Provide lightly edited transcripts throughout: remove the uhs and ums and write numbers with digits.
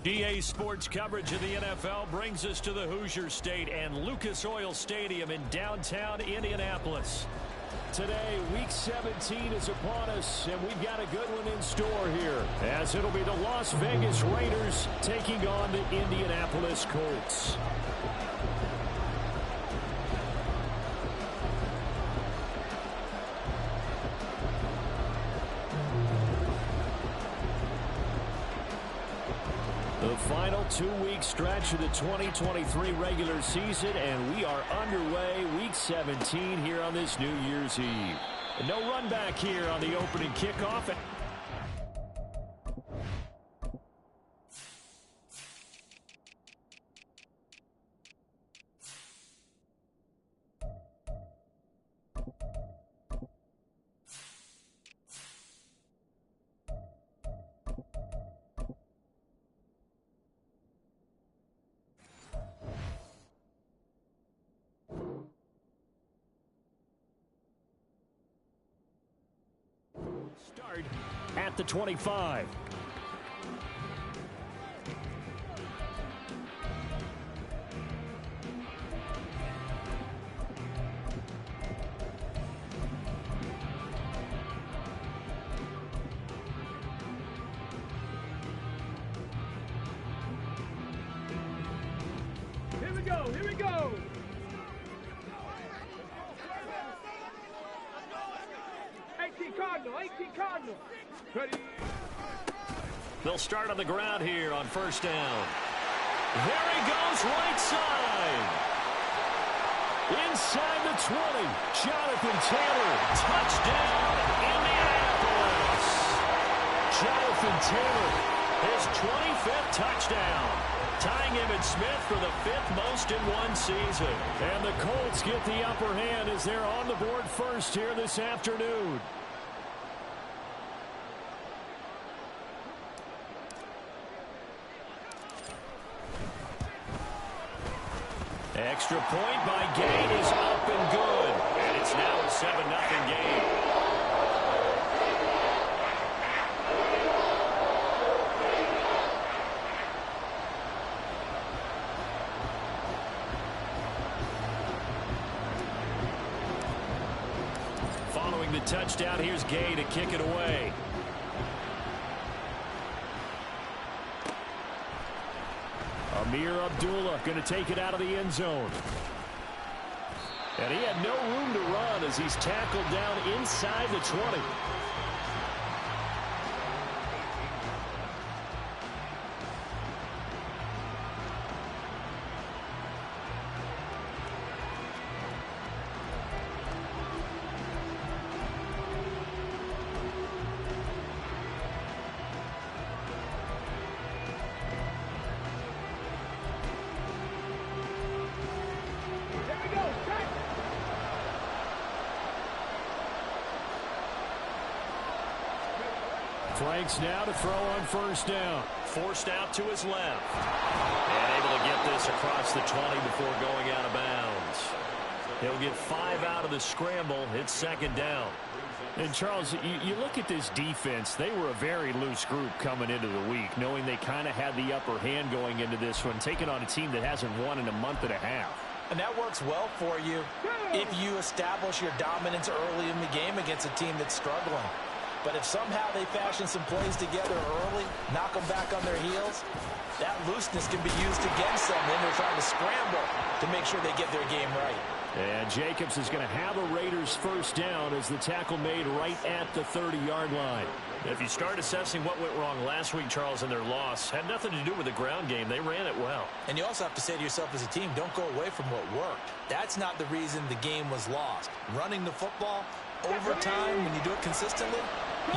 EA Sports coverage of the NFL brings us to the Hoosier State and Lucas Oil Stadium in downtown Indianapolis. Today, Week 17 is upon us, and we've got a good one in store here, as it'll be the Las Vegas Raiders taking on the Indianapolis Colts. The final two-week stretch of the 2023 regular season, and we are underway Week 17 here on this New Year's Eve. No run back here on the opening kickoff. Start at the 25. Here we go, here we go. Cardinal. Ready. They'll start on the ground here on first down. There he goes, right side. Inside the 20, Jonathan Taylor. Touchdown, Indianapolis. Jonathan Taylor, his 25th touchdown. Tying Emmitt Smith for the 5th most in one season. And the Colts get the upper hand as they're on the board first here this afternoon. Extra point by Gain is up and good. And it's now a 7-0 game. Following the touchdown, here's Gay to kick it away. Amir Abdullah going to take it out of the end zone. And he had no room to run as he's tackled down inside the 20. Franks now to throw on first down. Forced out to his left. And able to get this across the 20 before going out of bounds. He'll get 5 out of the scramble. It's second down. And, Charles, you look at this defense. They were a very loose group coming into the week, knowing they kind of had the upper hand going into this one, taking on a team that hasn't won in a month and a half. And that works well for you if you establish your dominance early in the game against a team that's struggling. But if somehow they fashion some plays together early, knock them back on their heels, that looseness can be used against them when they're trying to scramble to make sure they get their game right. And Jacobs is going to have a Raiders first down as the tackle made right at the 30-yard line. If you start assessing what went wrong last week, Charles, in their loss, had nothing to do with the ground game. They ran it well. And you also have to say to yourself as a team, don't go away from what worked. That's not the reason the game was lost. Running the football over time, when you do it consistently,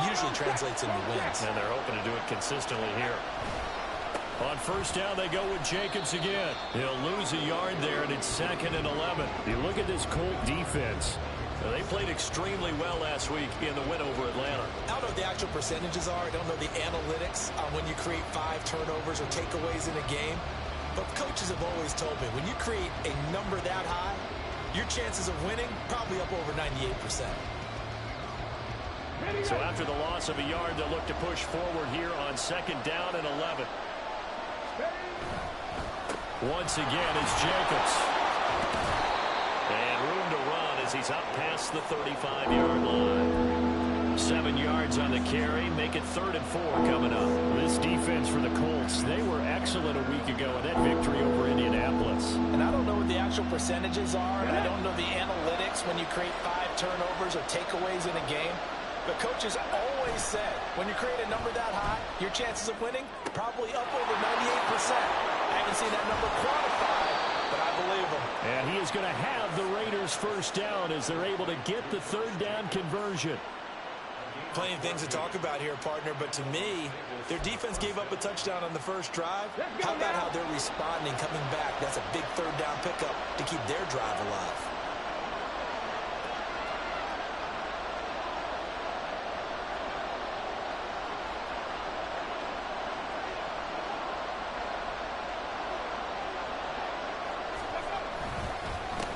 usually translates into wins. And they're hoping to do it consistently here. On first down, they go with Jacobs again. He'll lose a yard there, and it's 2nd and 11. You look at this Colt defense. They played extremely well last week in the win over Atlanta. I don't know what the actual percentages are. I don't know the analytics on when you create 5 turnovers or takeaways in a game. But coaches have always told me, when you create a number that high, your chances of winning probably up over 98%. So after the loss of a yard, they'll look to push forward here on 2nd down and 11. Once again, it's Jacobs. And room to run as he's up past the 35-yard line. 7 yards on the carry. Make it 3rd and 4 coming up. This defense for the Colts, they were excellent a week ago in that victory over Indianapolis. And I don't know what the actual percentages are, and I don't know the analytics when you create 5 turnovers or takeaways in a game. But coaches always said, when you create a number that high, your chances of winning probably up over 98%. I haven't seen that number quantified, but I believe them. And he is going to have the Raiders first down as they're able to get the 3rd down conversion. Plenty of things to talk about here, partner, but to me, their defense gave up a touchdown on the first drive. How about how they're responding, coming back? That's a big 3rd down pickup to keep their drive alive.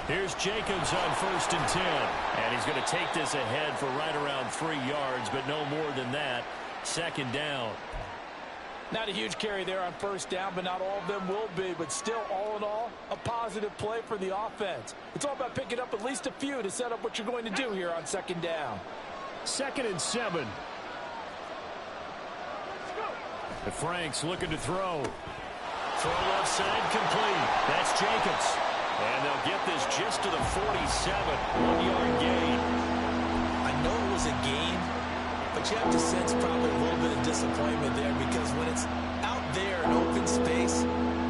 Here's Jacobs on 1st and 10. And he's going to take this ahead for right around 3 yards, but no more than that. 2nd down. Not a huge carry there on 1st down, but not all of them will be. But still, all in all, a positive play for the offense. It's all about picking up at least a few to set up what you're going to do here on 2nd down. 2nd and 7. And Frank's looking to throw. Throw left side complete. That's Jacobs. And they'll get this just to the 47. 1-yard gain. I know it was a gain, but you have to sense probably a little bit of disappointment there because when it's out there in open space,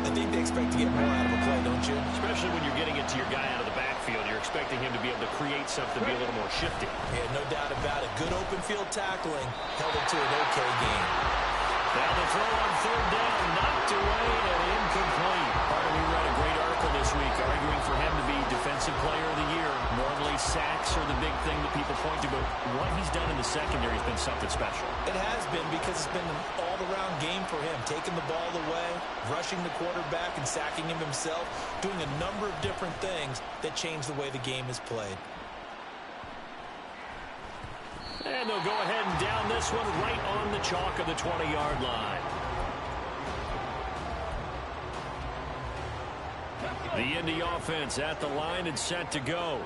I think they expect to get more out of a play, don't you? Especially when you're getting it to your guy out of the backfield. You're expecting him to be able to create something, be a little more shifty. Yeah, no doubt about it. Good open field tackling held it to an okay game. Now the throw on 3rd down, knocked away and incomplete. We read a great article this week arguing for him to be Defensive Player of the Year. Normally sacks are the big thing that people point to, but what he's done in the secondary has been something special. It has been because it's been an all-around game for him, taking the ball away, rushing the quarterback and sacking him himself, doing a number of different things that change the way the game is played. And they'll go ahead and down this one right on the chalk of the 20-yard line. The Indy offense at the line and set to go.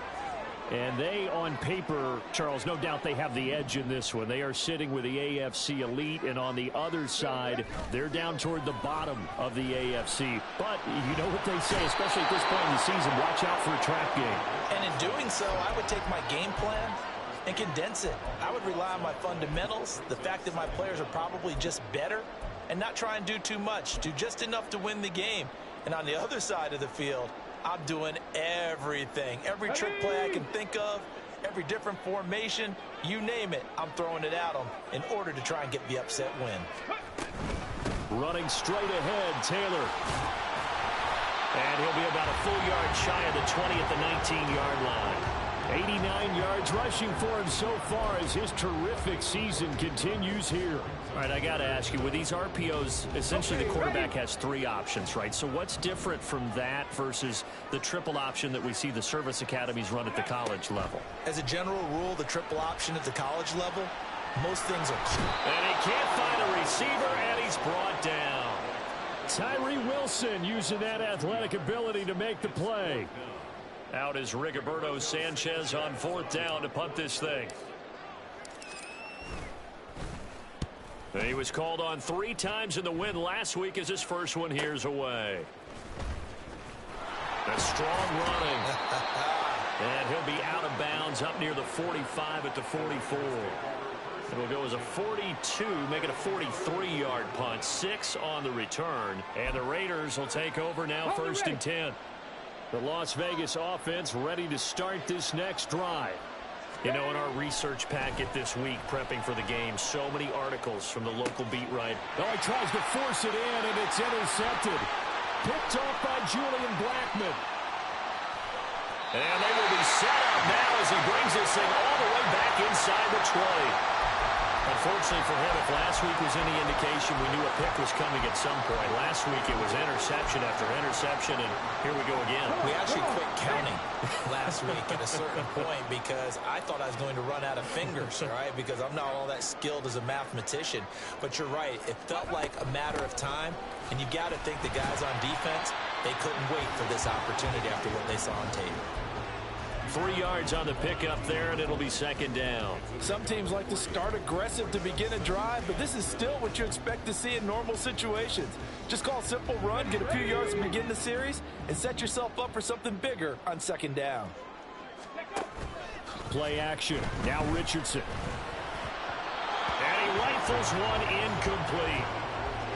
And they, on paper, Charles, no doubt they have the edge in this one. They are sitting with the AFC elite, and on the other side, they're down toward the bottom of the AFC. But you know what they say, especially at this point in the season, watch out for a trap game. And in doing so, I would take my game plan and condense it. I would rely on my fundamentals, the fact that my players are probably just better, and not try and do too much, do just enough to win the game. And on the other side of the field, I'm doing everything. Every trick play I can think of, every different formation, you name it, I'm throwing it at them in order to try and get the upset win. Running straight ahead, Taylor. And he'll be about a full yard shy of the 20 at the 19-yard line. 89 yards rushing for him so far as his terrific season continues here. All right, I got to ask you, with these RPOs, essentially the quarterback has 3 options, right? So what's different from that versus the triple option that we see the service academies run at the college level? As a general rule, the triple option at the college level, most things are clear. And he can't find a receiver, and he's brought down. Tyree Wilson using that athletic ability to make the play. Out is Rigoberto Sanchez on 4th down to punt this thing. He was called on 3 times in the win last week as his first one here's away. A strong running. And he'll be out of bounds up near the 45 at the 44. It'll go as a 42, make it a 43-yard punt. 6 on the return. And the Raiders will take over now 1st and 10. The Las Vegas offense ready to start this next drive. You know, in our research packet this week, prepping for the game, so many articles from the local beat writer. Oh, he tries to force it in, and it's intercepted. Picked off by Julian Blackmon. And they will be set up now as he brings this thing all the way back inside the 20. Unfortunately for him, if last week was any indication, we knew a pick was coming at some point. Last week it was interception after interception, and here we go again. We actually quit counting last week at a certain point because I thought I was going to run out of fingers, all right, because I'm not all that skilled as a mathematician. But you're right. It felt like a matter of time, and you got to think the guys on defense, they couldn't wait for this opportunity after what they saw on tape. 3 yards on the pickup there, and it'll be second down. Some teams like to start aggressive to begin a drive, but this is still what you expect to see in normal situations. Just call a simple run, get a few yards to begin the series, and set yourself up for something bigger on second down. Play action. Now Richardson. And he rifles one incomplete.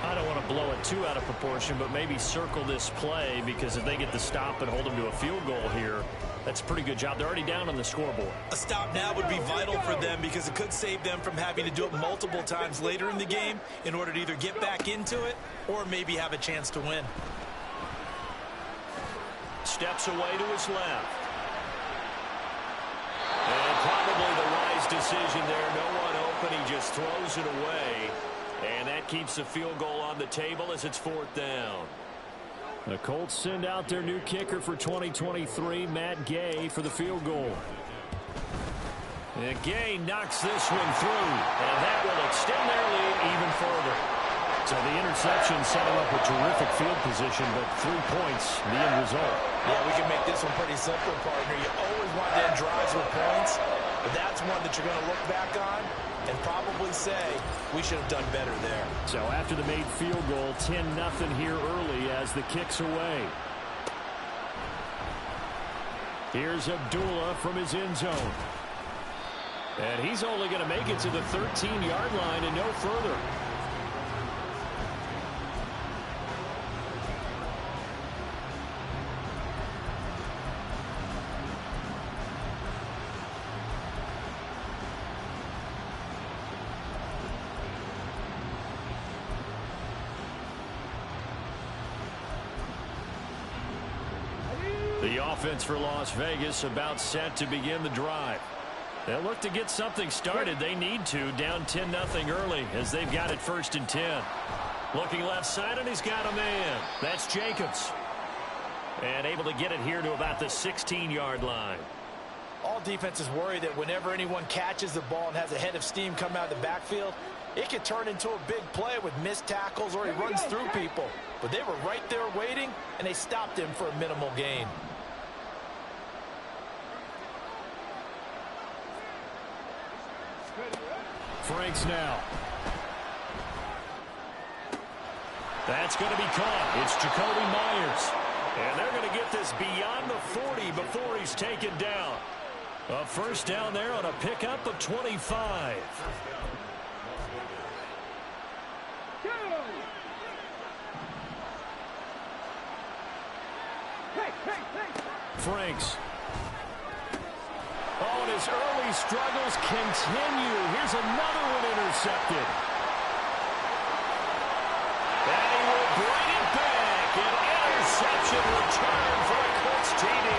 I don't want to blow it too out of proportion, but maybe circle this play because if they get the stop and hold them to a field goal here, that's a pretty good job. They're already down on the scoreboard. A stop now would be vital for them because it could save them from having to do it multiple times later in the game in order to either get back into it or maybe have a chance to win. Steps away to his left. And probably the wise decision there. No one open. He just throws it away. And that keeps the field goal on the table as it's fourth down. The Colts send out their new kicker for 2023, Matt Gay, for the field goal. And Gay knocks this one through, and that will extend their lead even further. So the interception set him up with terrific field position, but 3 points, the end result. Yeah, we can make this one pretty simple, partner. You always want to end drives with points, but that's one that you're going to look back on and probably say we should have done better there. So after the made field goal, 10-0 here early as the kick's away. Here's Abdullah from his end zone. And he's only going to make it to the 13-yard line and no further. The offense for Las Vegas about set to begin the drive. They'll look to get something started. They need to, down 10-0 early as they've got it 1st and 10. Looking left side, and he's got a man. That's Jacobs. And able to get it here to about the 16-yard line. All defenses worry that whenever anyone catches the ball and has a head of steam come out of the backfield, it could turn into a big play with missed tackles or he runs through people. But they were right there waiting, and they stopped him for a minimal gain. Franks now. That's going to be caught. It's Jacoby Myers. And they're going to get this beyond the 40 before he's taken down. A first down there on a pickup of 25. Franks. Oh, and his early struggles continue. Here's another one intercepted. And he will bring it back. An interception return for a Colts TD.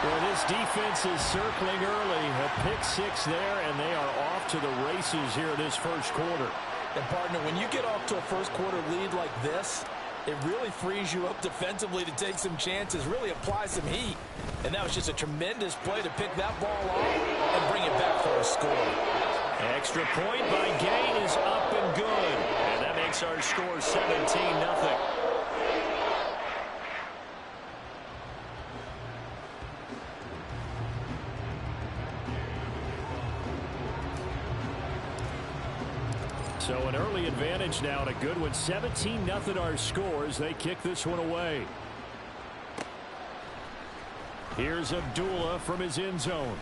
Well, this defense is circling early. A pick six there, and they are off to the races here this first quarter. And, partner, when you get off to a first-quarter lead like this, it really frees you up defensively to take some chances, really apply some heat. And that was just a tremendous play to pick that ball off and bring it back for a score. Extra point by Gay is up and good. And that makes our score 17-0. So an early advantage now and a good one. 17-0 our score as they kick this one away. Here's Abdullah from his end zone.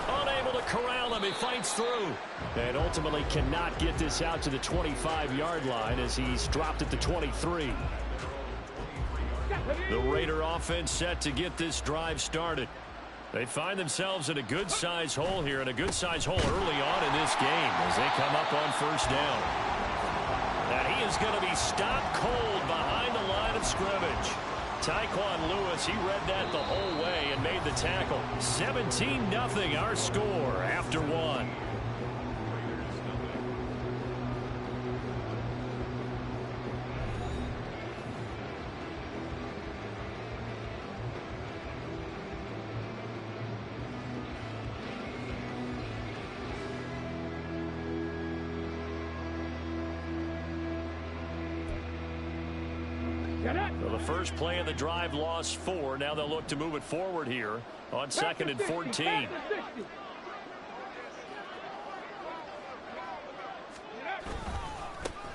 Unable to corral him. He fights through. And ultimately cannot get this out to the 25-yard line as he's dropped at the 23. The Raider offense set to get this drive started. They find themselves in a good-sized hole here, and a good-sized hole early on in this game as they come up on first down. Now he is going to be stopped cold behind the line of scrimmage. Tyquan Lewis, he read that the whole way and made the tackle. 17-0 our score after one. Well, the first play of the drive lost 4. Now they'll look to move it forward here on 2nd and 14.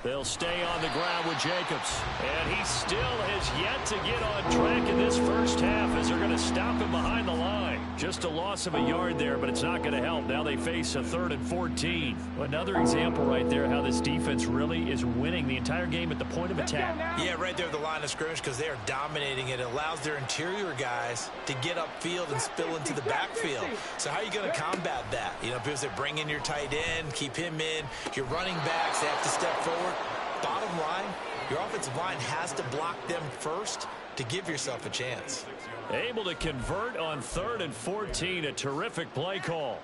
They'll stay on the ground with Jacobs. And he still has yet to get on track in this first half as they're going to stop him behind the line. Just a loss of a yard there, but it's not going to help. Now they face a 3rd and 14. Another example right there how this defense really is winning the entire game at the point of attack. Yeah, right there at the line of scrimmage because they are dominating it. It allows their interior guys to get upfield and spill into the backfield. So how are you going to combat that? You know, because they bring in your tight end, keep him in. Your running backs, they have to step forward. Bottom line, your offensive line has to block them first to give yourself a chance. Able to convert on 3rd and 14. A terrific play call.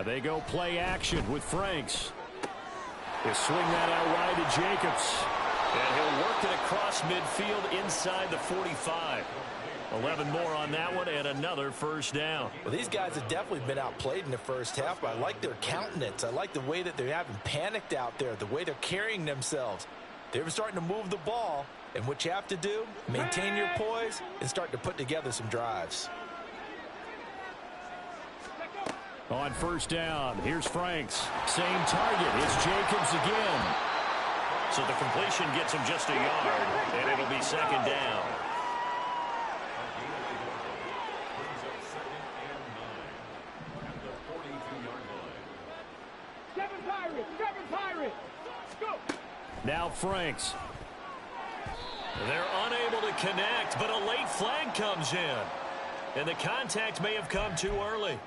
They go play action with Franks. He'll swing that out wide to Jacobs. And he'll work it across midfield inside the 45. 11 more on that one and another first down. Well, these guys have definitely been outplayed in the first half, but I like their countenance. I like the way that they haven't panicked out there, the way they're carrying themselves. They're starting to move the ball, and what you have to do, maintain your poise and start to put together some drives. On first down, here's Franks. Same target. It's Jacobs again. So the completion gets him just a yard, and it'll be 2nd down. Seven Pirates. Go. Now Franks. They're unable to connect, but a late flag comes in. And the contact may have come too early.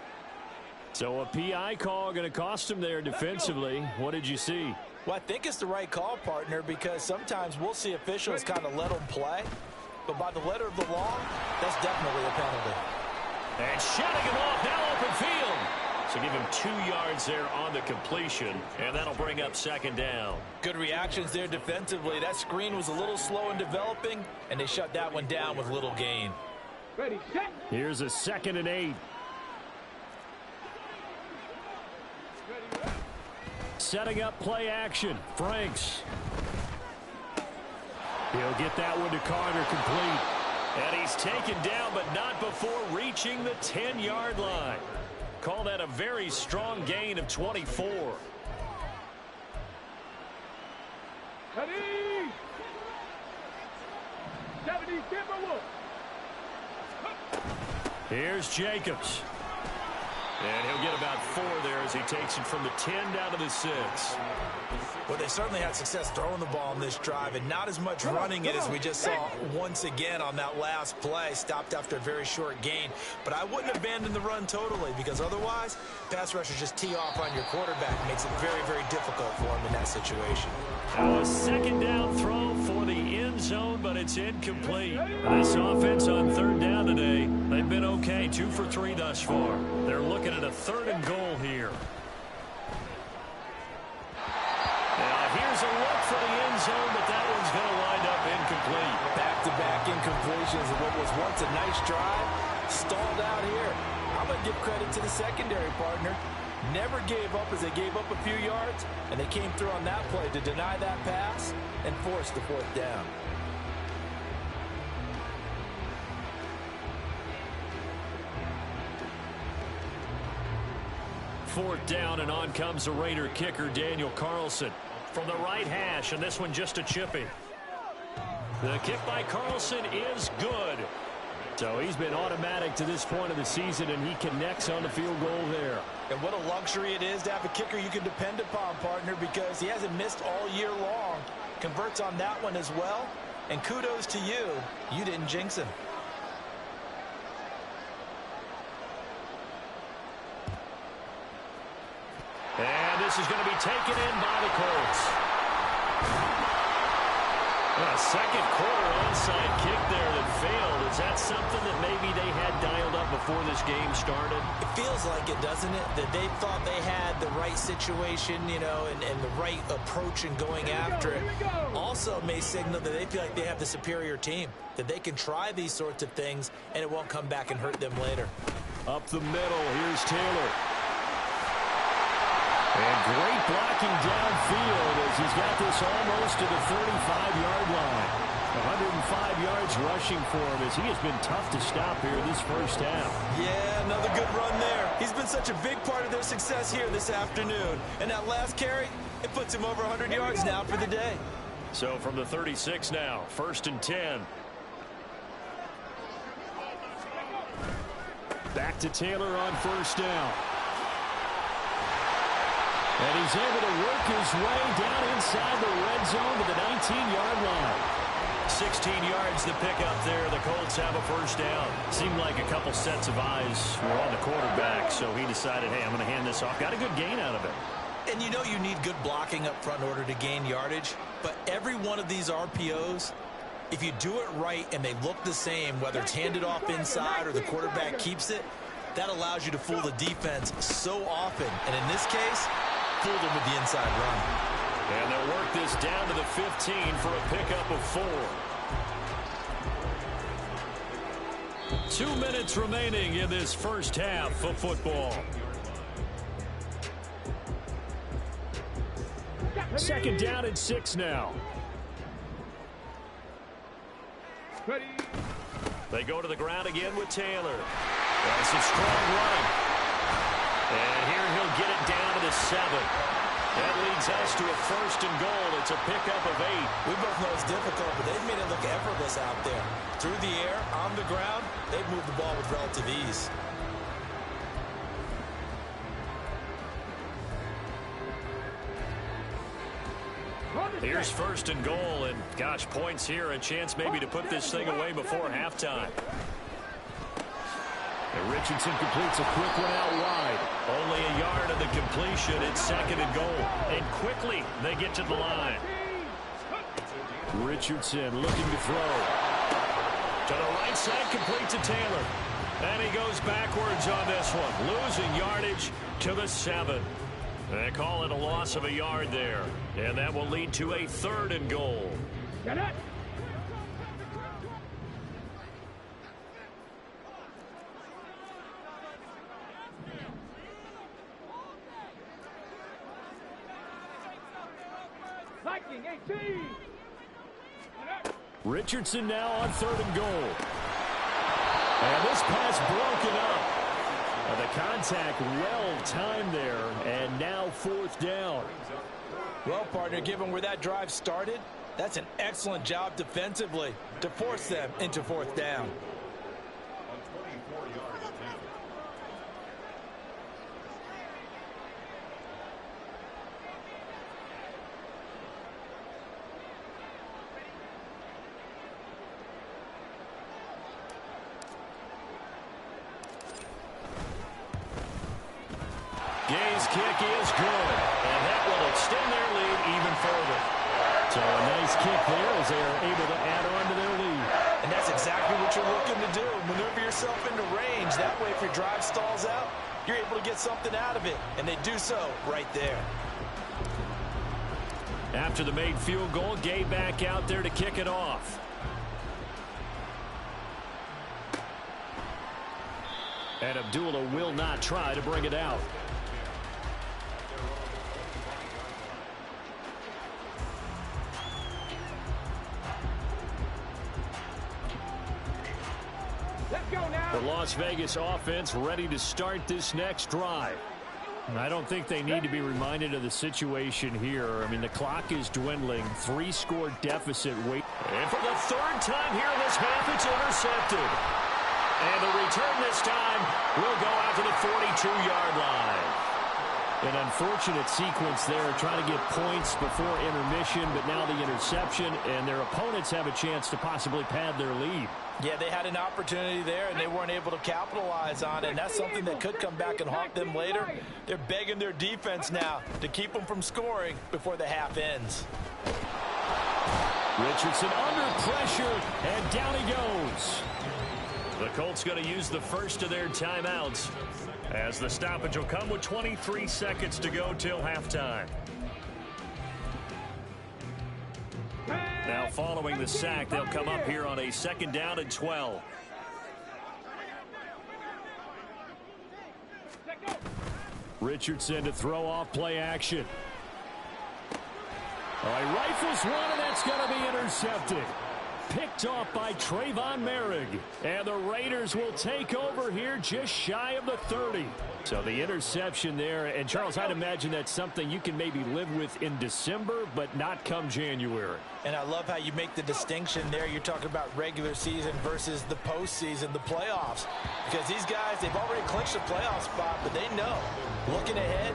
So a PI call going to cost him there defensively. What did you see? Well, I think it's the right call, partner, because sometimes we'll see officials kind of let them play. But by the letter of the law, that's definitely a penalty. And shutting him off, now open field. So give him 2 yards there on the completion, and that'll bring up 2nd down. Good reactions there defensively. That screen was a little slow in developing, and they shut that one down with little gain. Ready, set. Here's a 2nd and 8. Setting up play action. Franks. He'll get that one to Carter complete. And he's taken down, but not before reaching the 10-yard line. Call that a very strong gain of 24. Ready. 70 Timberwolves. Here's Jacobs. And he'll get about 4 there as he takes it from the 10 down to the 6. Well, they certainly had success throwing the ball in this drive and not as much running it as we just saw once again on that last play. Stopped after a very short gain. But I wouldn't abandon the run totally because otherwise, pass rushers just tee off on your quarterback. It makes it very, very difficult for him in that situation. Now a 2nd down throw for the end zone, but it's incomplete. This offense on 3rd down today, they've been okay. 2 for 3 thus far. They're looking at a 3rd and goal here. Now here's a look for the end zone, but that one's going to wind up incomplete. Back-to-back incompletions of what was once a nice drive. Stalled out here. I'm going to give credit to the secondary partner. Never gave up as they gave up a few yards, and they came through on that play to deny that pass and force the 4th down. Fourth down, and on comes the Raider kicker, Daniel Carlson. From the right hash, and this one just a chippy. The kick by Carlson is good. So he's been automatic to this point of the season, and he connects on the field goal there. And what a luxury it is to have a kicker you can depend upon, partner, because he hasn't missed all year long. Converts on that one as well. And kudos to you. You didn't jinx him. And this is going to be taken in by the Colts. A second quarter onside kick there that failed. Is that something that maybe they had dialed up before this game started? It feels like it, doesn't it? That they thought they had the right situation, you know, and the right approach in going after it. Also may signal that they feel like they have the superior team, that they can try these sorts of things and it won't come back and hurt them later. Up the middle, here's Taylor. And great blocking downfield as he's got this almost to the 35-yard line. 105 yards rushing for him as he has been tough to stop here this first half. Yeah, another good run there. He's been such a big part of their success here this afternoon. And that last carry, it puts him over 100 yards now for the day. So from the 36 now, 1st and 10. Back to Taylor on 1st down. And he's able to work his way down inside the red zone to the 19-yard line. 16 yards the pickup there. The Colts have a 1st down. Seemed like a couple sets of eyes were on the quarterback, so he decided, hey, I'm going to hand this off. Got a good gain out of it. And you know you need good blocking up front in order to gain yardage, but every one of these RPOs, if you do it right and they look the same, whether it's handed off inside or the quarterback keeps it, that allows you to fool the defense so often. And in this case, fooled him with the inside run. And they'll work this down to the 15 for a pickup of 4. 2 minutes remaining in this first half of football. 2nd down and 6 now. Ready. They go to the ground again with Taylor. That's a strong run. And here he'll get it down to the 7. That leads us to a 1st and goal. It's a pickup of 8. We both know it's difficult, but they've made it look effortless out there. Through the air, on the ground, they've moved the ball with relative ease. Here's 1st and goal, and gosh, points here, a chance maybe to put this thing away before halftime. And Richardson completes a quick one out wide. Only a yard of the completion. It's 2nd and goal. And quickly they get to the line. Richardson looking to throw. To the right side, complete to Taylor. And he goes backwards on this one. Losing yardage to the 7. They call it a loss of a yard there. And that will lead to a 3rd and goal. Get it. Viking 18. Richardson now on 3rd and goal. And this pass broken up. The contact well timed there, and now 4th down. Well, partner, given where that drive started, that's an excellent job defensively to force them into 4th down. Gay's kick is good, and that will extend their lead even further. So a nice kick there as they are able to add on to their lead. And that's exactly what you're looking to do. Maneuver yourself into range. That way, if your drive stalls out, you're able to get something out of it. And they do so right there. After the made field goal, Gay back out there to kick it off. And Abdullah will not try to bring it out. The Las Vegas offense ready to start this next drive. I don't think they need to be reminded of the situation here. I mean, the clock is dwindling. 3-score deficit. Wait. And for the 3rd time here in this half, it's intercepted. And the return this time will go out to the 42-yard line. An unfortunate sequence there, trying to get points before intermission, but now the interception, and their opponents have a chance to possibly pad their lead. Yeah, they had an opportunity there, and they weren't able to capitalize on it, and that's something that could come back and haunt them later. They're begging their defense now to keep them from scoring before the half ends. Richardson under pressure, and down he goes. The Colts going to use the first of their timeouts as the stoppage will come with 23 seconds to go till halftime. Now following the sack, they'll come up here on a 2nd down and 12. Richardson to throw off play action. Oh, he rifles one, and that's going to be intercepted. Picked off by Trayvon Merrick. And the Raiders will take over here just shy of the 30. So the interception there. And, Charles, I'd imagine that's something you can maybe live with in December, but not come January. And I love how you make the distinction there. You're talking about regular season versus the postseason, the playoffs. Because these guys, they've already clinched a playoff spot, but they know, looking ahead,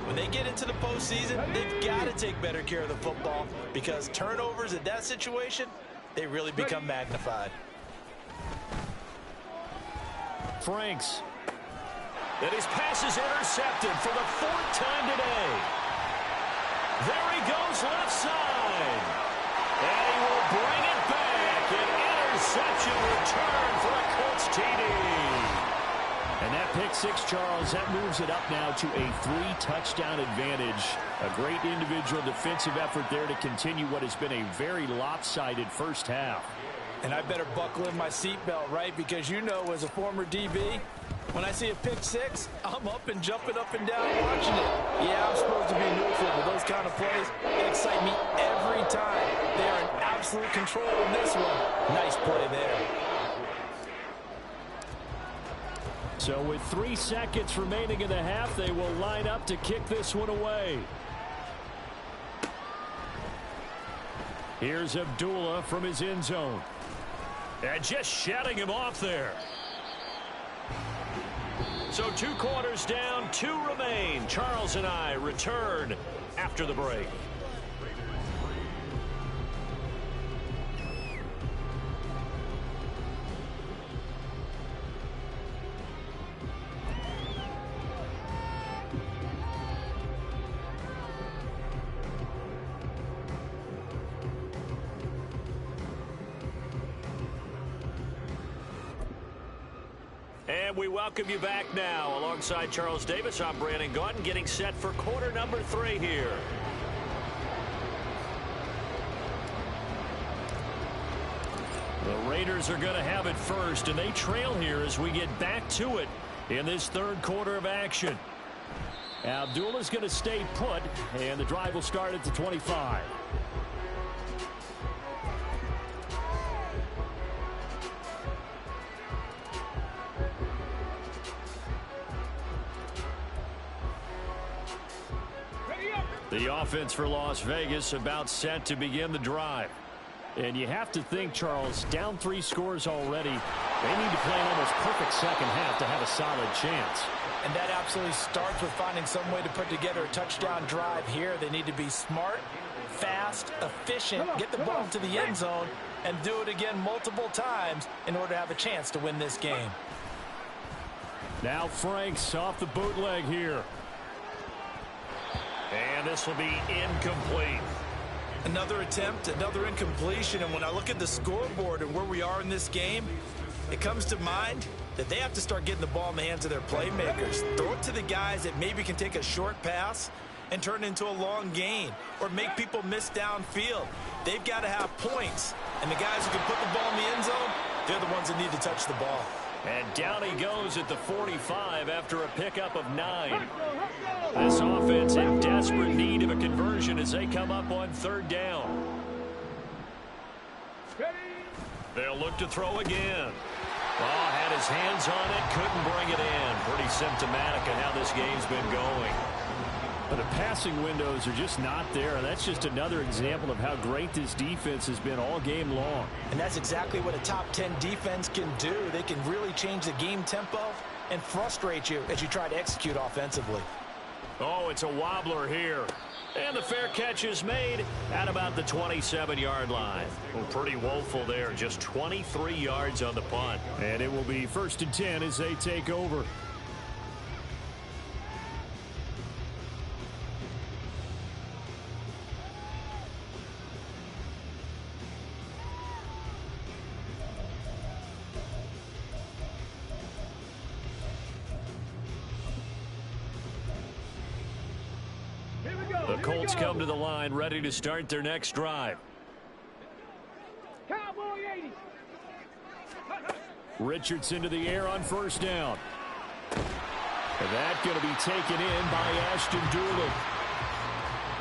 when they get into the postseason, they've got to take better care of the football because turnovers in that situation, they really become magnified. Franks. And his pass is intercepted for the 4th time today. There he goes left side. And he will bring it back. An interception return for a Colts TD. And that pick six, Charles, that moves it up now to a 3-touchdown advantage. A great individual defensive effort there to continue what has been a very lopsided first half. And I better buckle in my seatbelt, right? Because you know, as a former DB, when I see a pick six, I'm up and jumping up and down watching it. Yeah, I'm supposed to be neutral, but those kind of plays, they excite me every time. They are in absolute control in this one. Nice play there. So with 3 seconds remaining in the half, they will line up to kick this one away. Here's Abdullah from his end zone. And just shutting him off there. So 2 quarters down, 2 remain. Charles and I return after the break. And we welcome you back now. Alongside Charles Davis, I'm Brandon Gaudin, getting set for quarter number 3 here. The Raiders are going to have it first, and they trail here as we get back to it in this 3rd quarter of action. Abdullah's going to stay put, and the drive will start at the 25. The offense for Las Vegas about set to begin the drive. And you have to think, Charles, down 3 scores already. They need to play an almost perfect second half to have a solid chance. And that absolutely starts with finding some way to put together a touchdown drive here. They need to be smart, fast, efficient, get the ball to the end zone, and do it again multiple times in order to have a chance to win this game. Now Franks off the bootleg here. And this will be incomplete. Another attempt, another incompletion. And when I look at the scoreboard and where we are in this game, it comes to mind that they have to start getting the ball in the hands of their playmakers. Throw it to the guys that maybe can take a short pass and turn it into a long gain or make people miss downfield. They've got to have points. And the guys who can put the ball in the end zone, they're the ones that need to touch the ball. And down he goes at the 45 after a pickup of 9. This offense in desperate need of a conversion as they come up on 3rd down. They'll look to throw again. Oh, had his hands on it, couldn't bring it in. Pretty symptomatic of how this game's been going. But the passing windows are just not there, and that's just another example of how great this defense has been all game long. And that's exactly what a top 10 defense can do. They can really change the game tempo and frustrate you as you try to execute offensively. Oh, it's a wobbler here. And the fair catch is made at about the 27-yard line. Well, pretty woeful there, just 23 yards on the punt. And it will be 1st and 10 as they take over. The Colts come to the line, ready to start their next drive. Cowboy 80. Richardson to the air on 1st down. And that going to be taken in by Ashton Dulin.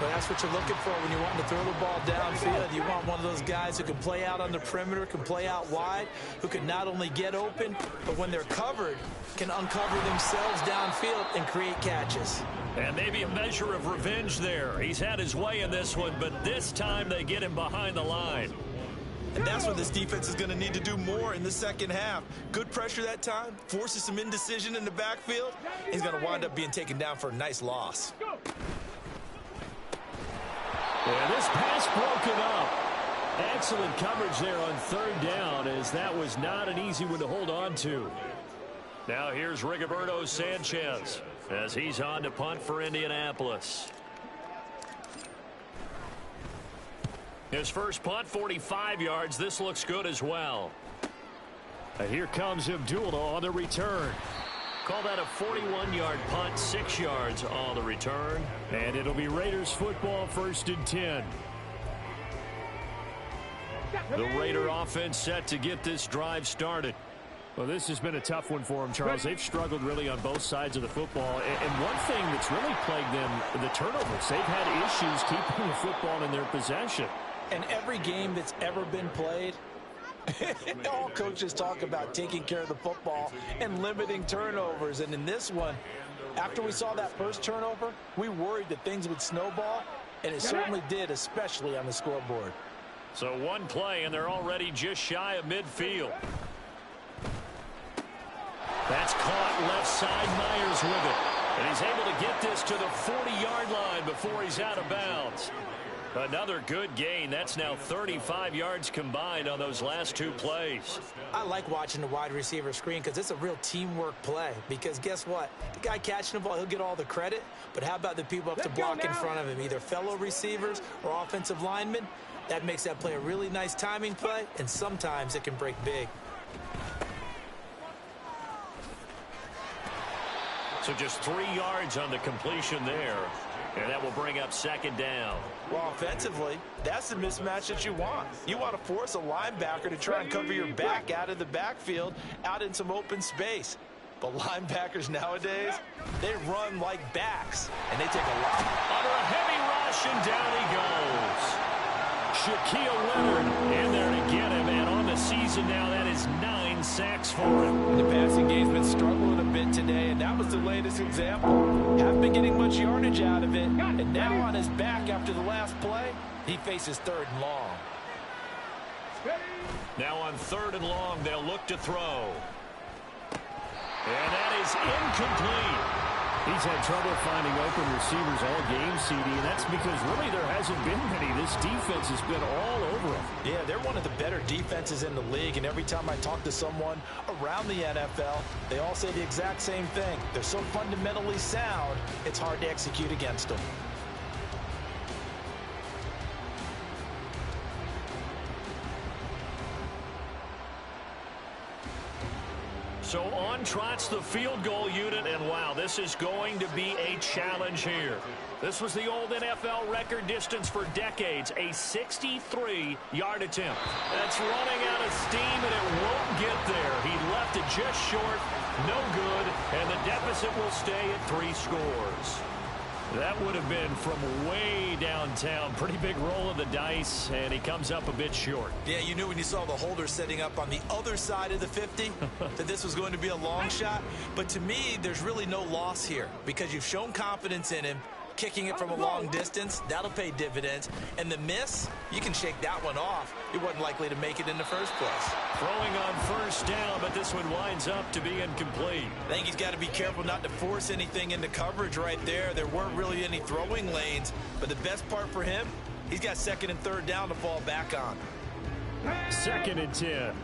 But that's what you're looking for when you want to throw the ball downfield. You want one of those guys who can play out on the perimeter, can play out wide, who can not only get open, but when they're covered, can uncover themselves downfield and create catches. And maybe a measure of revenge there. He's had his way in this one, but this time they get him behind the line. And that's what this defense is going to need to do more in the second half. Good pressure that time, forces some indecision in the backfield. He's going to wind up being taken down for a nice loss. And this pass broken up. Excellent coverage there on third down, as that was not an easy one to hold on to. Now here's Rigoberto Sanchez as he's on to punt for Indianapolis. His first punt, 45 yards. This looks good as well. And here comes Abdullah on the return. Call that a 41-yard punt, 6 yards on the return. And it'll be Raiders football, 1st and 10. The Raider offense set to get this drive started. Well, this has been a tough one for them, Charles. They've struggled really on both sides of the football. And one thing that's really plagued them, the turnovers. They've had issues keeping the football in their possession. And every game that's ever been played, all coaches talk about taking care of the football and limiting turnovers. And in this one, after we saw that first turnover, we worried that things would snowball, and it certainly did, especially on the scoreboard. So one play, and they're already just shy of midfield. That's caught left side. Myers with it. And he's able to get this to the 40-yard line before he's out of bounds. Another good gain. That's now 35 yards combined on those last two plays. I like watching the wide receiver screen because it's a real teamwork play. Because guess what? The guy catching the ball, he'll get all the credit. But how about the people up to block in front of him, either fellow receivers or offensive linemen? That makes that play a really nice timing play, and sometimes it can break big. So just 3 yards on the completion there. And that will bring up 2nd down. Well, offensively, that's the mismatch that you want. You want to force a linebacker to try and cover your back out of the backfield, out in some open space. But linebackers nowadays, they run like backs, and they take a lot. Under a heavy rush, and down he goes. Shaquille Leonard in there to get him, and on the season now, that is 9 sacks for him. The passing game's been struggling a bit today, and that was the latest example. Haven't been getting much yardage out of it, and now on his back after the last play, he faces 3rd and long. Now on 3rd and long, they'll look to throw. And that is incomplete. He's had trouble finding open receivers all game, CD, and that's because really there hasn't been many. This defense has been all over him. Yeah, they're one of the better defenses in the league, and every time I talk to someone around the NFL, they all say the exact same thing. They're so fundamentally sound, it's hard to execute against them. So on trots the field goal unit, and wow, this is going to be a challenge here. This was the old NFL record distance for decades, a 63-yard attempt. That's running out of steam, and it won't get there. He left it just short, no good, and the deficit will stay at 3 scores. That would have been from way downtown. Pretty big roll of the dice, and he comes up a bit short. Yeah, you knew when you saw the holder setting up on the other side of the 50 that this was going to be a long shot. But to me, there's really no loss here because you've shown confidence in him. Kicking it from a long distance, that'll pay dividends. And the miss, you can shake that one off. He wasn't likely to make it in the first place. Throwing on 1st down, but this one winds up to be incomplete. I think he's got to be careful not to force anything into coverage right there. There weren't really any throwing lanes. But the best part for him, he's got 2nd and 3rd down to fall back on. 2nd and 10.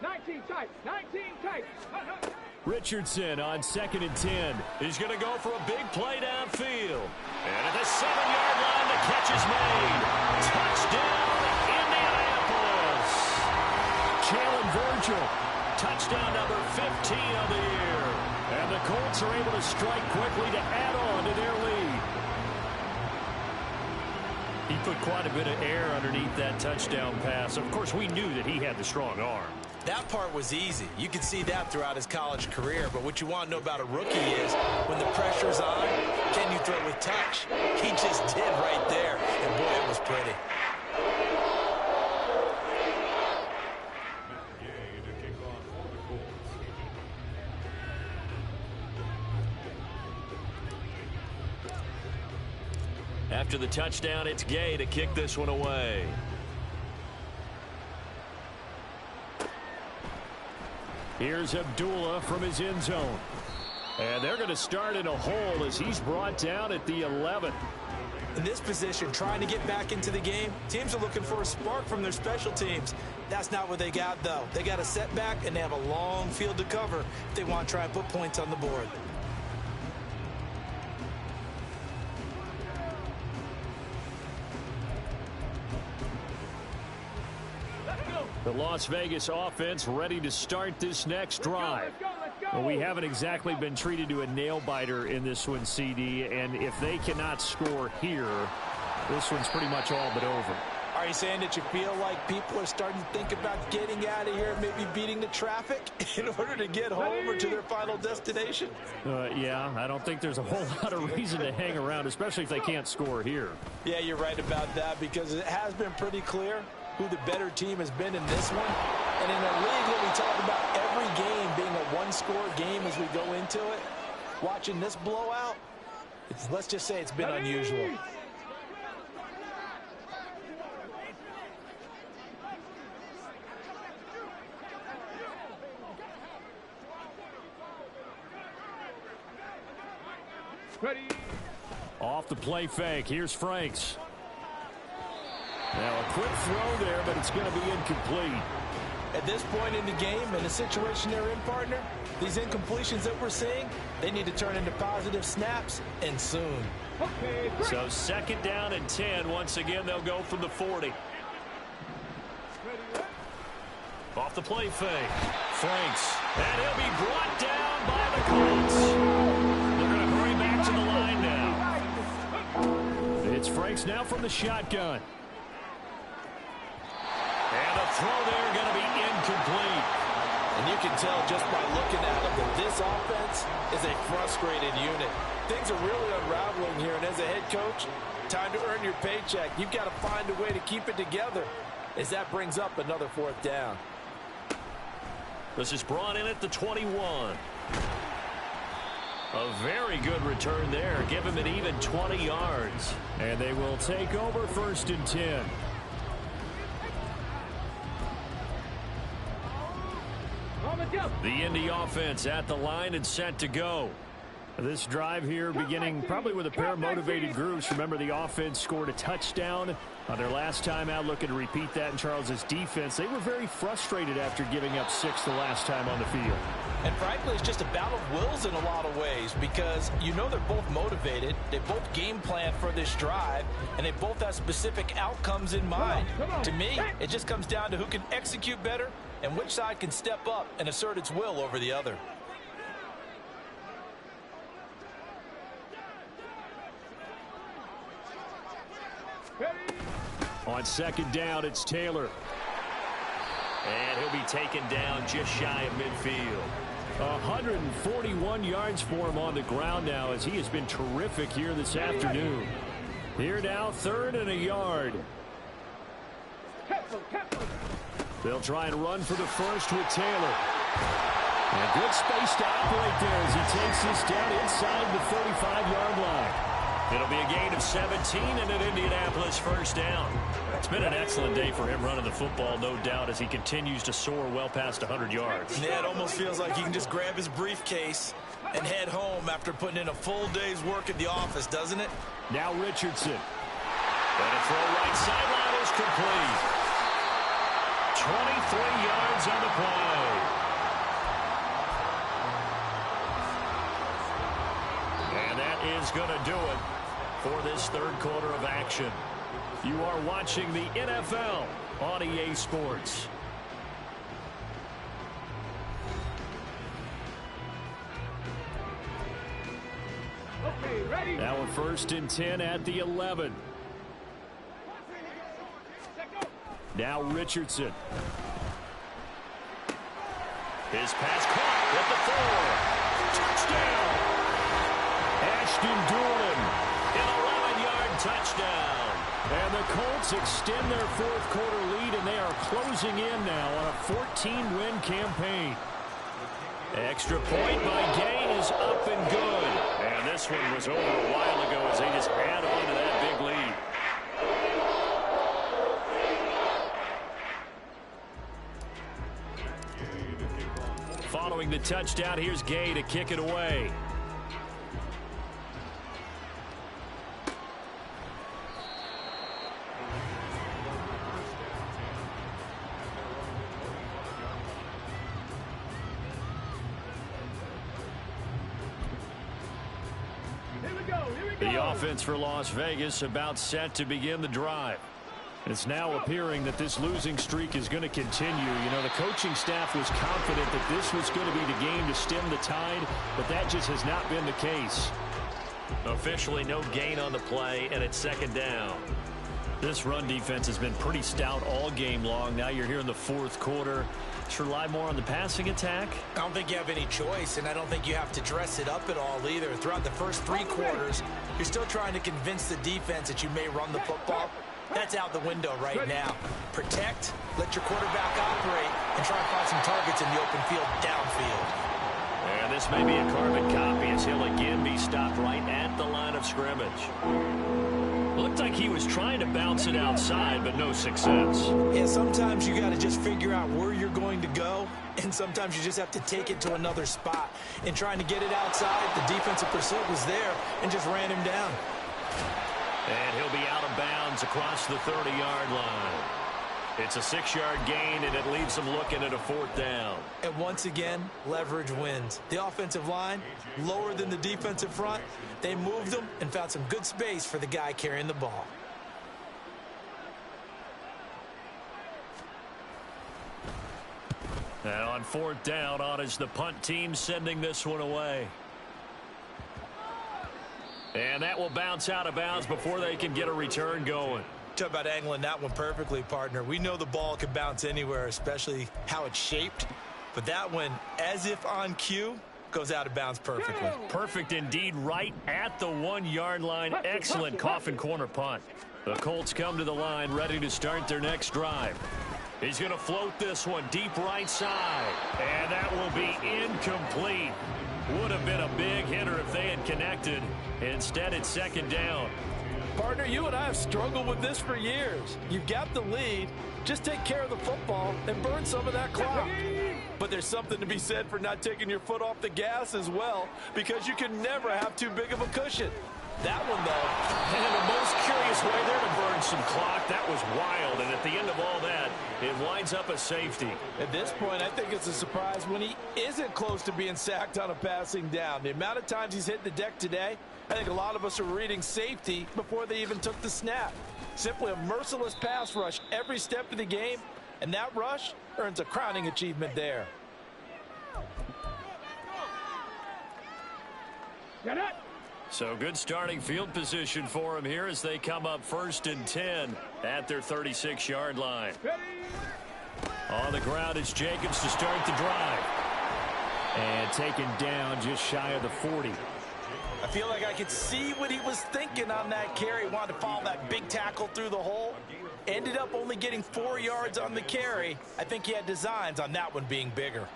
19 tight. 19 tight. Richardson on 2nd and 10. He's going to go for a big play downfield. And at the 7-yard line, the catch is made. Touchdown, Indianapolis. Jalen Virgil, touchdown number 15 of the year. And the Colts are able to strike quickly to add on to their lead. He put quite a bit of air underneath that touchdown pass. Of course, we knew that he had the strong arm. That part was easy. You could see that throughout his college career. But what you want to know about a rookie is when the pressure's on, can you throw with touch? He just did right there. And, boy, it was pretty. After the touchdown, it's Gay to kick this one away. Here's Abdullah from his end zone. And they're going to start in a hole as he's brought down at the 11. In this position, trying to get back into the game, teams are looking for a spark from their special teams. That's not what they got, though. They got a setback, and they have a long field to cover if they want to try and put points on the board. The Las Vegas offense ready to start this next drive. Well, we haven't exactly been treated to a nail-biter in this one, CD, and if they cannot score here, this one's pretty much all but over. Are you saying that you feel like people are starting to think about getting out of here, maybe beating the traffic in order to get home or to their final destination? Yeah, I don't think there's a whole lot of reason to hang around, especially if they can't score here. Yeah, you're right about that because it has been pretty clear who the better team has been in this one. And in a league that we talk about every game being a one-score game as we go into it, watching this blowout, let's just say it's been unusual. Ready. Off the play fake. Here's Franks. Now a quick throw there, but it's going to be incomplete. At this point in the game, in the situation they're in, partner, these incompletions that we're seeing, they need to turn into positive snaps, and soon. Okay, so 2nd down and 10. Once again, they'll go from the 40. Off the play fake. Franks. And he'll be brought down by the Colts. They're going to hurry back to the line now. It's Franks now from the shotgun. And the throw there going to be incomplete. And you can tell just by looking at them that this offense is a frustrated unit. Things are really unraveling here, and as a head coach, time to earn your paycheck. You've got to find a way to keep it together as that brings up another 4th down. This is brought in at the 21. A very good return there. Give him an even 20 yards. And they will take over 1st and 10. The Indy offense at the line and set to go. This drive here beginning probably with a pair of motivated groups. Remember, the offense scored a touchdown on their last time out. Looking to repeat that in Charles's defense. They were very frustrated after giving up 6 the last time on the field. And frankly, it's just a battle of wills in a lot of ways because you know they're both motivated. They both game plan for this drive, and they both have specific outcomes in mind. To me, it just comes down to who can execute better and which side can step up and assert its will over the other. On 2nd down, it's Taylor. And he'll be taken down just shy of midfield. 141 yards for him on the ground now as he has been terrific here this afternoon. Here now, 3rd and a yard. They'll try and run for the first with Taylor. And good space to operate there as he takes this down inside the 35-yard line. It'll be a gain of 17 and an Indianapolis 1st down. It's been an excellent day for him running the football, no doubt, as he continues to soar well past 100 yards. Yeah, it almost feels like he can just grab his briefcase and head home after putting in a full day's work at the office, doesn't it? Now Richardson. And a throw right sideline is complete. 23 yards on the play. And that is going to do it for this 3rd quarter of action. You are watching the NFL on EA Sports. Okay, ready. Now a 1st and 10 at the 11. Now Richardson. His pass caught at the 4. Touchdown. Ashton Dulin, an 11-yard touchdown. And the Colts extend their fourth quarter lead, and they are closing in now on a 14-win campaign. Extra point by Gay is up and good. And this one was over a while ago as they just add on to that big lead. Following the touchdown, here's Gay to kick it away. The offense for Las Vegas about set to begin the drive. It's now appearing that this losing streak is going to continue. You know, the coaching staff was confident that this was going to be the game to stem the tide, but that just has not been the case. Officially no gain on the play, and it's second down. This run defense has been pretty stout all game long. Now you're here in the fourth quarter. Should rely more on the passing attack? I don't think you have any choice, and I don't think you have to dress it up at all either. Throughout the first 3 quarters, you're still trying to convince the defense that you may run the football. That's out the window right now. Protect, let your quarterback operate, and try to find some targets in the open field downfield. And this may be a carbon copy as he'll again be stopped right at the line of scrimmage. Looked like he was trying to bounce it outside, but no success. Yeah, sometimes you got to just figure out where you're going to go, and sometimes you just have to take it to another spot. In trying to get it outside, the defensive pursuit was there and just ran him down. And he'll be out of bounds across the 30-yard line. It's a 6-yard gain, and it leaves them looking at a 4th down. And once again, leverage wins. The offensive line, lower than the defensive front. They moved them and found some good space for the guy carrying the ball. Now on 4th down, on is the punt team sending this one away. And that will bounce out of bounds before they can get a return going. Talk about angling that one perfectly, partner. We know the ball can bounce anywhere, especially how it's shaped. But that one, as if on cue, goes out of bounds perfectly. Perfect indeed, right at the 1-yard line. Excellent coffin corner punt. The Colts come to the line, ready to start their next drive. He's going to float this one deep right side. And that will be incomplete. Would have been a big hitter if they had connected. Instead, it's second down. Partner, you and I have struggled with this for years. You've got the lead. Just take care of the football and burn some of that clock. But there's something to be said for not taking your foot off the gas as well, because you can never have too big of a cushion. That one, though, and the most curious way there to burn some clock. That was wild, and at the end of all that, it winds up a safety. At this point, I think it's a surprise when he isn't close to being sacked on a passing down. The amount of times he's hit the deck today, I think a lot of us are reading safety before they even took the snap. Simply a merciless pass rush every step of the game, and that rush earns a crowning achievement there. Get it! So good starting field position for him here as they come up 1st and 10 at their 36-yard line. Ready! On the ground is Jacobs to start the drive. And taken down just shy of the 40. I feel like I could see what he was thinking on that carry. Wanted to follow that big tackle through the hole. Ended up only getting 4 yards on the carry. I think he had designs on that one being bigger.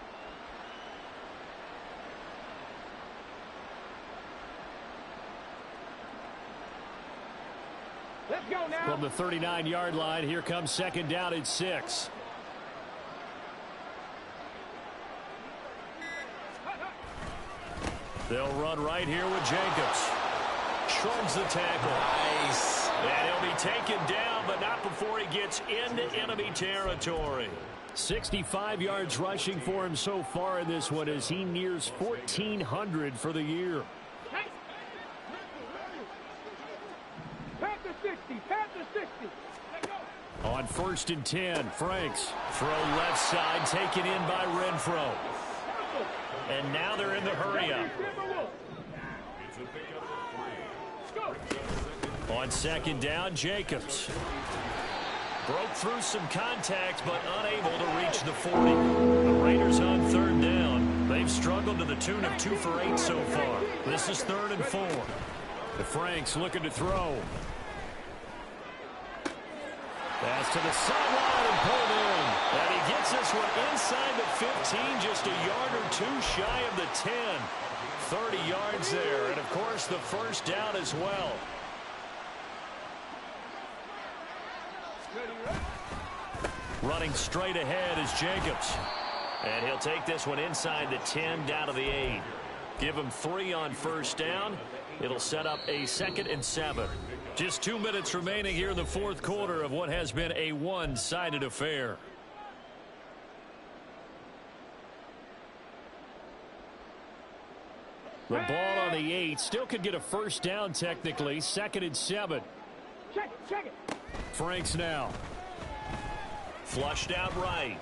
Let's go now. From the 39-yard line, here comes second down at 6. They'll run right here with Jacobs. Shrugs the tackle. Nice. And he'll be taken down, but not before he gets into enemy territory. 65 yards rushing for him so far in this one as he nears 1,400 for the year. Pat the 60. Pat the 60. Let's go. On 1st and 10, Franks. Throw left side, taken in by Renfro. And now they're in the hurry-up. On second down, Jacobs. Broke through some contact, but unable to reach the 40. The Raiders on third down. They've struggled to the tune of 2 for 8 so far. This is 3rd and 4. The Franks looking to throw. Pass to the sideline and pulled in. And he gets this one inside the 15, just a yard or 2 shy of the 10. 30 yards there, and of course the first down as well. Running straight ahead is Jacobs. And he'll take this one inside the 10 down to the 8. Give him 3 on first down. It'll set up a 2nd and 7. Just 2 minutes remaining here in the 4th quarter of what has been a one-sided affair. The ball on the 8 still could get a first down technically. 2nd and 7. Check it. Franks now. Flushed out right.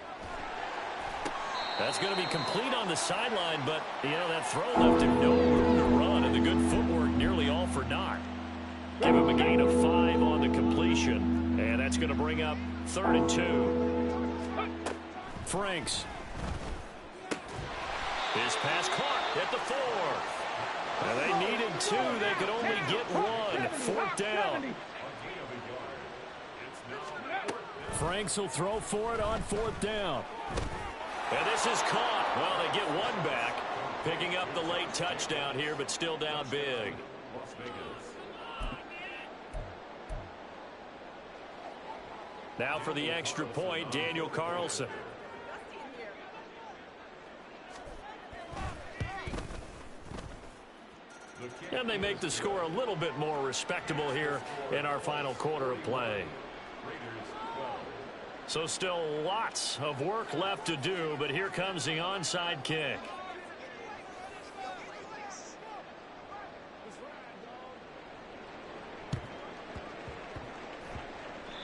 That's going to be complete on the sideline, but, you know, that throw left him no room to run, and the good footwork nearly all for naught. Give him a gain of 5 on the completion, and that's going to bring up 3rd and 2. Franks. His pass caught at the 4. And they needed 2. They could only get 1. 4th down. Franks will throw for it on 4th down. And this is caught. Well, they get 1 back. Picking up the late touchdown here, but still down big. Now for the extra point, Daniel Carlson. And they make the score a little bit more respectable here in our final quarter of play. So still lots of work left to do, but here comes the onside kick.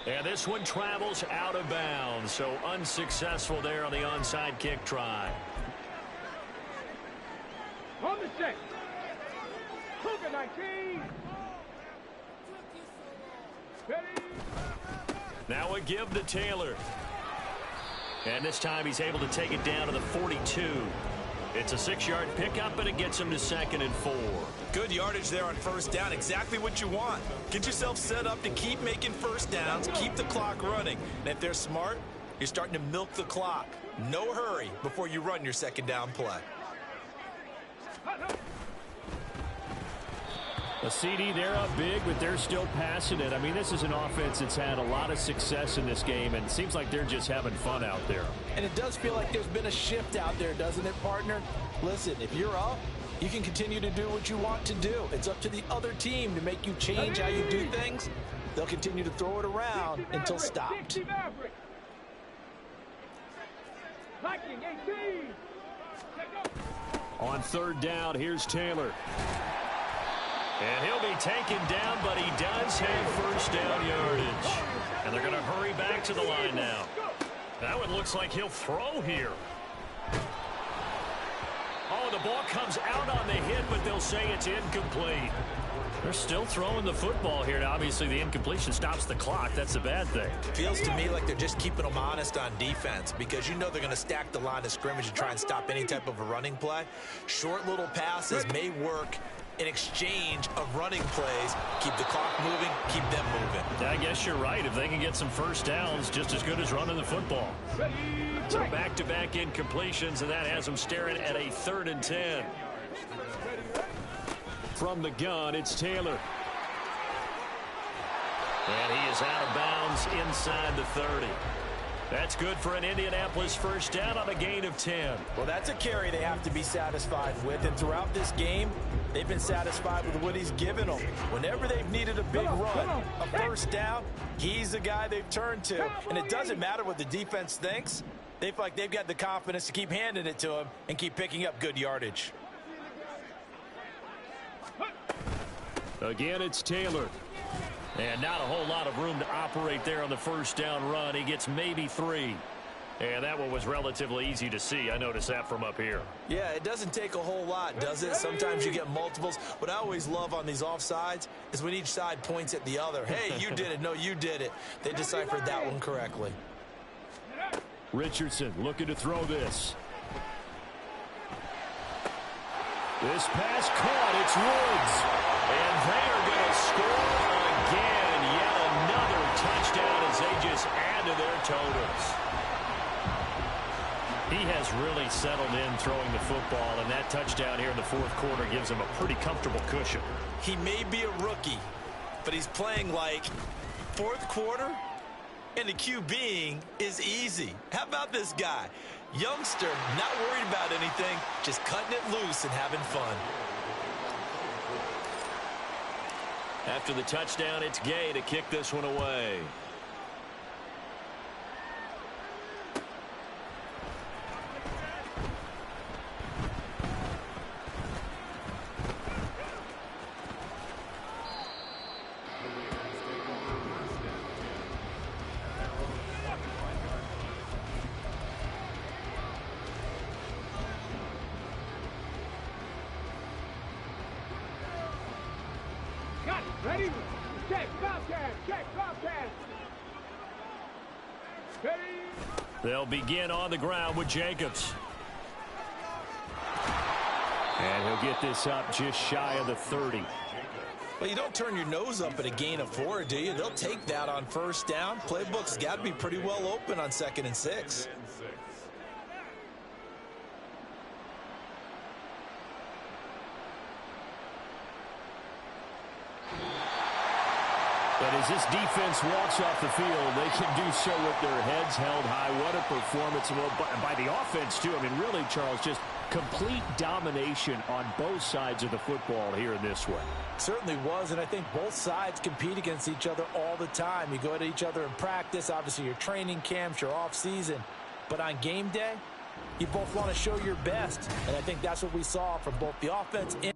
And this one travels out of bounds, so unsuccessful there on the onside kick try. On the set. Cougar 19. Ready. Now a give to Taylor. And this time he's able to take it down to the 42. It's a 6-yard pickup, and it gets him to 2nd and 4. Good yardage there on first down. Exactly what you want. Get yourself set up to keep making first downs, keep the clock running. And if they're smart, you're starting to milk the clock. No hurry before you run your 2nd down play. A CD, they're up big, but they're still passing it. I mean, this is an offense that's had a lot of success in this game, and it seems like they're just having fun out there. And it does feel like there's been a shift out there, doesn't it, partner? Listen, if you're up, you can continue to do what you want to do. It's up to the other team to make you change how you do things. They'll continue to throw it around until stopped. On 3rd down, here's Taylor. And he'll be taken down, but he does have first down yardage. And they're going to hurry back to the line now. That one looks like he'll throw here. Oh, the ball comes out on the hit, but they'll say it's incomplete. They're still throwing the football here. Now, obviously, the incompletion stops the clock. That's the bad thing. Feels to me like they're just keeping them honest on defense, because you know they're going to stack the line of scrimmage and try and stop any type of a running play. Short little passes may work in exchange of running plays. Keep the clock moving, keep them moving. I guess you're right. If they can get some first downs, just as good as running the football. So back-to-back incompletions, and that has them staring at a 3rd and 10. From the gun, it's Taylor. And he is out of bounds inside the 30. That's good for an Indianapolis first down on a gain of 10. Well, that's a carry they have to be satisfied with. And throughout this game, they've been satisfied with what he's given them. Whenever they've needed a big run, a first down, he's the guy they've turned to. And it doesn't matter what the defense thinks. They feel like they've got the confidence to keep handing it to him and keep picking up good yardage. Again, it's Taylor. And not a whole lot of room to operate there on the first down run. He gets maybe 3. And that one was relatively easy to see. I noticed that from up here. Yeah, it doesn't take a whole lot, does it? Sometimes you get multiples. What I always love on these offsides is when each side points at the other. Hey, you did it. No, you did it. They deciphered that one correctly. Richardson looking to throw this. This pass caught. It's Woods. And they are going to score again. Yet another touchdown as they just add to their totals. He has really settled in throwing the football, and that touchdown here in the fourth quarter gives him a pretty comfortable cushion. He may be a rookie, but he's playing like fourth quarter, and the QBing is easy. How about this guy? Youngster, not worried about anything, just cutting it loose and having fun. After the touchdown, it's Gay to kick this one away. Ready? Check, Bobcat. Check, Bobcat. Ready? They'll begin on the ground with Jacobs. And he'll get this up just shy of the 30. Well, you don't turn your nose up at a gain of 4, do you? They'll take that on first down. Playbook's got to be pretty well open on 2nd and 6. But as this defense walks off the field, they can do so with their heads held high. What a performance by the offense, too. I mean, really, Charles, just complete domination on both sides of the football here in this one. Certainly was, and I think both sides compete against each other all the time. You go at each other in practice, obviously your training camps, your off-season. But on game day, you both want to show your best, and I think that's what we saw from both the offense and